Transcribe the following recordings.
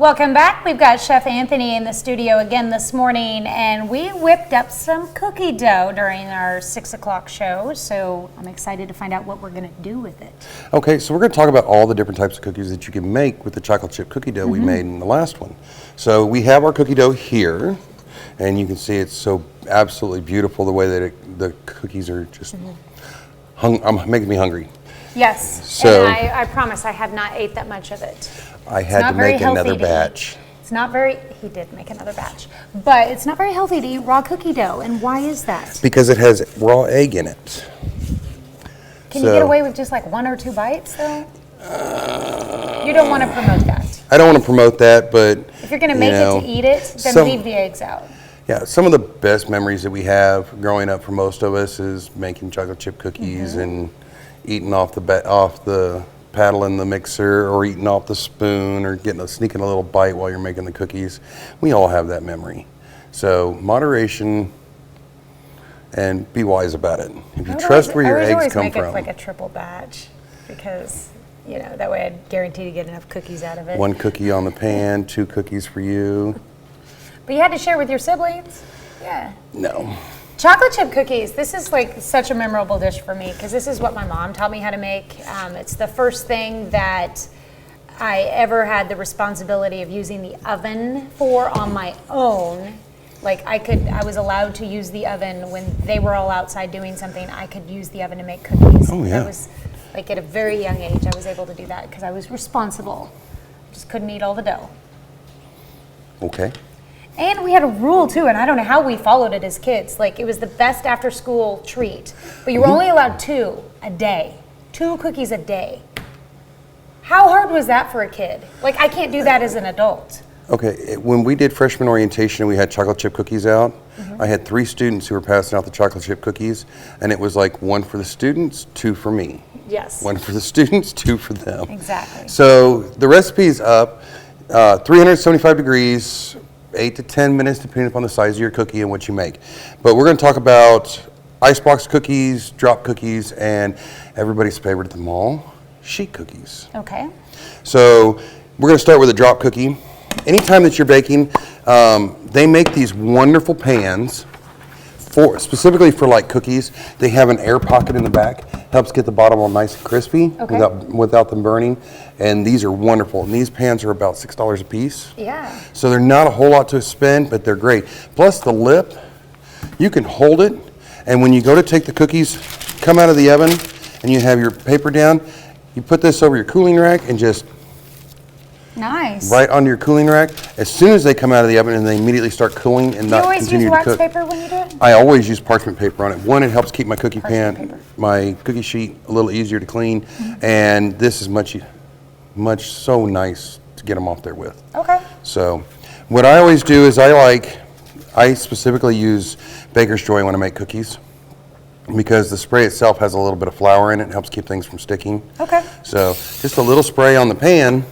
Welcome back. We've got Chef Anthony in the studio again this morning, and we whipped up some cookie dough during our 6 o'clock show, so I'm excited to find out what we're going to do with it. Okay, so we're going to talk about all the different types of cookies that you can make with the chocolate chip cookie dough we made in the last one. So we have our cookie dough here, and you can see it's so absolutely beautiful the way that the cookies are just making me hungry. Yes, so, and I promise I have not ate that much of it. I had to make another batch. It's not very, he did make another batch, but it's not very healthy to eat raw cookie dough. And why is that? Because it has raw egg in it. Can you get away with just like 1 or 2 bites though? You don't want to promote that. I don't want to promote that, but if you're going to make it to eat it, then leave the eggs out. Yeah, some of the best memories that we have growing up for most of us is making chocolate chip cookies and eating off the paddle in the mixer, or eating off the spoon, or sneaking a little bite while you're making the cookies. We all have that memory. So moderation, and be wise about it. If you trust where your eggs come from. I always make it like a triple batch, because that way I'd guarantee to get enough cookies out of it. 1 cookie on the pan, 2 cookies for you. But you had to share with your siblings. Yeah. No. Chocolate chip cookies, this is like such a memorable dish for me because this is what my mom taught me how to make. It's the first thing that I ever had the responsibility of using the oven for on my own. Like I was allowed to use the oven when they were all outside doing something. I could use the oven to make cookies. Oh yeah. That was like at a very young age I was able to do that because I was responsible. Just couldn't eat all the dough. Okay. And we had a rule too, and I don't know how we followed it as kids. Like it was the best after school treat, but you were only allowed 2 a day, 2 cookies a day. How hard was that for a kid? Like I can't do that as an adult. Okay, when we did freshman orientation and we had chocolate chip cookies out, I had 3 students who were passing out the chocolate chip cookies, and it was like 1 for the students, 2 for me. Yes. 1 for the students, 2 for them. Exactly. So the recipe's up, 375 degrees, 8 to 10 minutes depending upon the size of your cookie and what you make. But we're going to talk about icebox cookies, drop cookies, and everybody's favorite at the mall, sheet cookies. Okay. So we're going to start with a drop cookie. Anytime that you're baking, they make these wonderful pans specifically for like cookies. They have an air pocket in the back, helps get the bottom all nice and crispy without them burning. And these are wonderful. And these pans are about $6 a piece. Yeah. So they're not a whole lot to spend, but they're great. Plus the lip, you can hold it, and when you go to take the cookies, come out of the oven, and you have your paper down, you put this over your cooling rack and just right onto your cooling rack. As soon as they come out of the oven and they immediately start cooling and not continue to cook. Do you always use wax paper when you do it? I always use parchment paper on it. One, it helps keep my cookie my cookie sheet a little easier to clean, and this is so nice to get them off there with. Okay. So what I always do is I specifically use Baker's Joy when I make cookies, because the spray itself has a little bit of flour in it. It helps keep things from sticking. Okay. So just a little spray on the pan,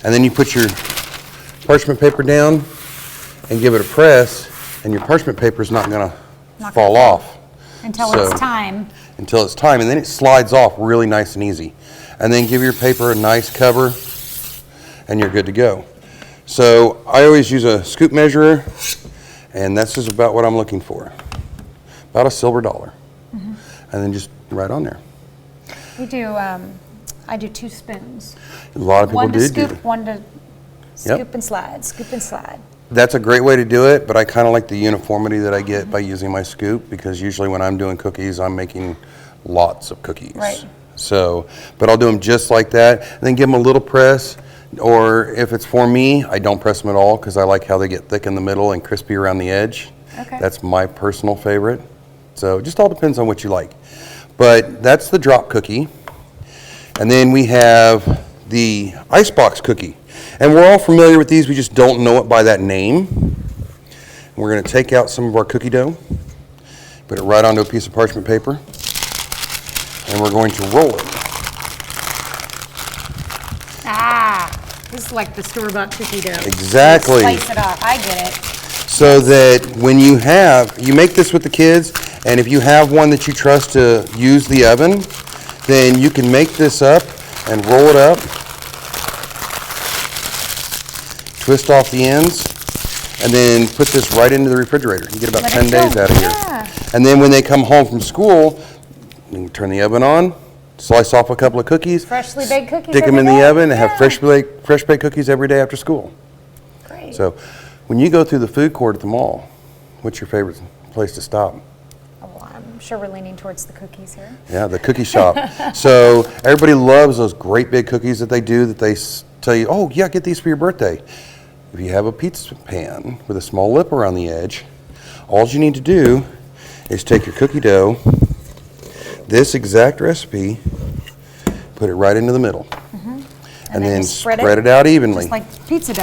and then you put your parchment paper down and give it a press, and your parchment paper is not going to fall off. Until it's time. Until it's time, and then it slides off really nice and easy. And then give your paper a nice cover, and you're good to go. So I always use a scoop measurer, and that's just about what I'm looking for. About a silver dollar. And then just right on there. We do, I do 2 spoons. A lot of people One to do. scoop, one to scoop and slide, scoop and slide. That's a great way to do it, but I kind of like the uniformity that I get by using my scoop, because usually when I'm doing cookies, I'm making lots of cookies. Right. So, but I'll do them just like that, and then give them a little press, or if it's for me, I don't press them at all, because I like how they get thick in the middle and crispy around the edge. Okay. That's my personal favorite. So it just all depends on what you like. But that's the drop cookie. And then we have the Icebox cookie. And we're all familiar with these, we just don't know it by that name. And we're going to take out some of our cookie dough, put it right onto a piece of parchment paper, and we're going to roll it. This is like the store-bought cookie dough. Exactly. Slice it off, I get it. So that when you make this with the kids, and if you have one that you trust to use the oven, then you can make this up and roll it up twist off the ends, and then put this right into the refrigerator. You get about Let 10 it days chill. out of here. Yeah. And then when they come home from school, you can turn the oven on, slice off a couple of cookies, Freshly baked cookies. stick them in every the day. oven, and have Yeah. fresh baked cookies every day after school. Great. So when you go through the food court at the mall, what's your favorite place to stop? Well, I'm sure we're leaning towards the cookies here. Yeah, the cookie shop. So everybody loves those great big cookies that they do that they tell you, oh yeah, get these for your birthday. If you have a pizza pan with a small lip around the edge, all you need to do is take your cookie dough, this exact recipe, put it right into the middle, and then just spread it out evenly. Just like pizza dough.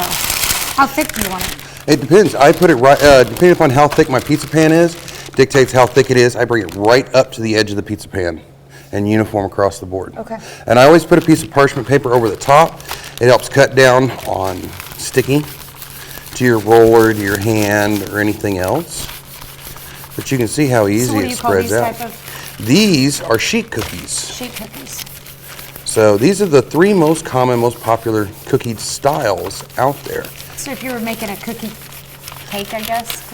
How thick do you want it? It depends. I put it right, depending upon how thick my pizza pan is, dictates how thick it is. I bring it right up to the edge of the pizza pan and uniform across the board. Okay. And I always put a piece of parchment paper over the top. It helps cut down on sticking to your roller, to your hand, or anything else. But you can see how So easy what do it you call spreads these out. type of These are sheet cookies. sheet cookies? So these are the 3 most common, most popular cookie styles out there. So if you were making a cookie cake, I guess.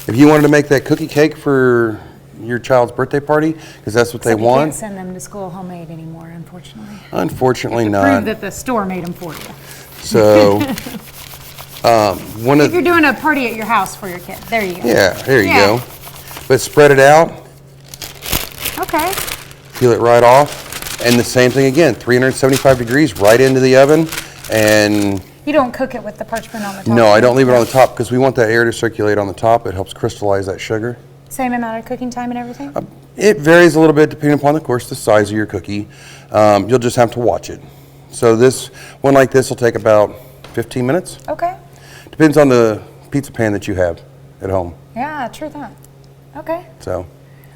If you wanted to make that cookie cake for your child's birthday party, because that's what they Except you want, can't send them to school homemade anymore, unfortunately. unfortunately Prove not. that the store made them for you. So one If of you're doing a party at your house for your kid, there you go. yeah, there you Yeah. go. But spread it out, Okay. peel it right off, and the same thing again, 375 degrees right into the oven. And You don't cook it with the parchment on the top? no, I don't leave it on the top because we want that air to circulate on the top. It helps crystallize that sugar. Same amount of cooking time and everything? It varies a little bit depending upon, of course, the size of your cookie. You'll just have to watch it. So this one like this will take about 15 minutes. Okay. Depends on the pizza pan that you have at home. Yeah, true that. Okay. So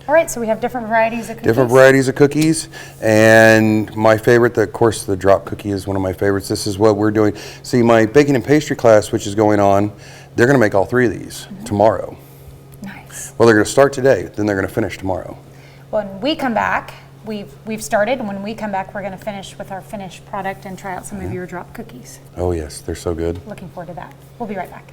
All right, so we have different varieties of cookies. different varieties of cookies, and my favorite, of course, the drop cookie is one of my favorites. This is what we're doing. See, my baking and pastry class, which is going on, they're going to make all 3 of these tomorrow. Nice. Well, they're going to start today, then they're going to finish tomorrow. When we come back, we've started, and when we come back, we're going to finish with our finished product and try out some of your drop cookies. Oh yes, they're so good. Looking forward to that. We'll be right back.